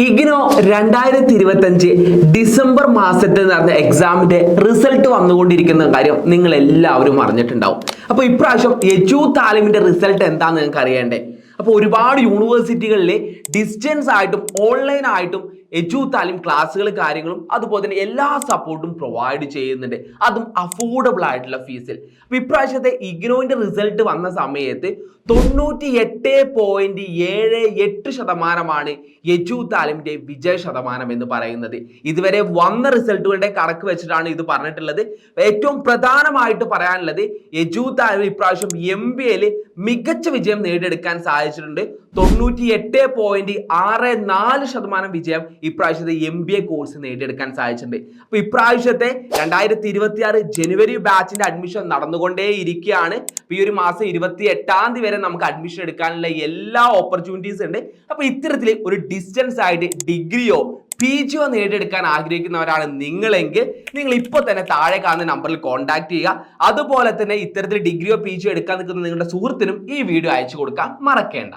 IGNOU 2025 December മാസത്തിൽ നടന്ന എക്സാമിന്റെ റിസൾട്ട് വന്നുകൊണ്ടിരിക്കുന്ന കാര്യം നിങ്ങൾ എല്ലാവരും അറിഞ്ഞിട്ടുണ്ടാവും. അപ്പോൾ ഇപ്രാവശ്യം എജു താലിമിന്റെ റിസൾട്ട് എന്താണെന്ന് നിങ്ങൾക്ക് അറിയണ്ടേ? അപ്പോൾ ഒരുപാട് യൂണിവേഴ്സിറ്റികളിലെ ഡിസ്റ്റൻസ് ആയിട്ടും ഓൺലൈൻ ആയിട്ടും എജു താലിം ക്ലാസ്സുകൾ കാര്യങ്ങളും അതുപോലെ തന്നെ എല്ലാ സപ്പോർട്ടും പ്രൊവൈഡ് ചെയ്യുന്നുണ്ട്, അതും അഫോർഡബിൾ ആയിട്ടുള്ള ഫീസിൽ. അപ്പോൾ ഇപ്രാവശ്യത്തെ ഇഗ്നോന്റെ റിസൾട്ട് വന്ന സമയത്ത് 98.78% എജു താലിമിന്റെ വിജയ ശതമാനം എന്ന് പറയുന്നത്. ഇതുവരെ വന്ന റിസൾട്ടുകളുടെ കണക്ക് വെച്ചിട്ടാണ് ഇത് പറഞ്ഞിട്ടുള്ളത്. ഏറ്റവും പ്രധാനമായിട്ട് പറയാനുള്ളത് എജു താലിം ഇപ്രാവശ്യം MBAയിൽ മികച്ച വിജയം നേടിയെടുക്കാൻ സാധിച്ചിട്ടുണ്ട്. 98.64% വിജയം ഇപ്രാവശ്യത്തെ MBA കോഴ്സ് നേടിയെടുക്കാൻ സാധിച്ചിട്ടുണ്ട്. അപ്പൊ ഇപ്രാവശ്യത്തെ 2026 ജനുവരി ബാച്ചിന്റെ അഡ്മിഷൻ നടന്നുകൊണ്ടേ ഇരിക്കുകയാണ്. ഈ ഒരു മാസം 28 വരെ നമുക്ക് അഡ്മിഷൻ എടുക്കാനുള്ള എല്ലാ ഓപ്പർച്യൂണിറ്റീസ് ഉണ്ട്. അപ്പൊ ഇത്തരത്തിൽ ഒരു ഡിസ്റ്റൻസ് ആയിട്ട് ഡിഗ്രിയോ PGയോ നേടിയെടുക്കാൻ ആഗ്രഹിക്കുന്നവരാണ് നിങ്ങളെങ്കിൽ നിങ്ങൾ ഇപ്പോൾ തന്നെ താഴെ കാണുന്ന നമ്പറിൽ കോൺടാക്ട് ചെയ്യുക. അതുപോലെ തന്നെ ഇത്തരത്തിൽ ഡിഗ്രിയോ PGയോ എടുക്കാൻ നിൽക്കുന്ന നിങ്ങളുടെ സുഹൃത്തിനും ഈ വീഡിയോ അയച്ചു കൊടുക്കാൻ മറക്കേണ്ട.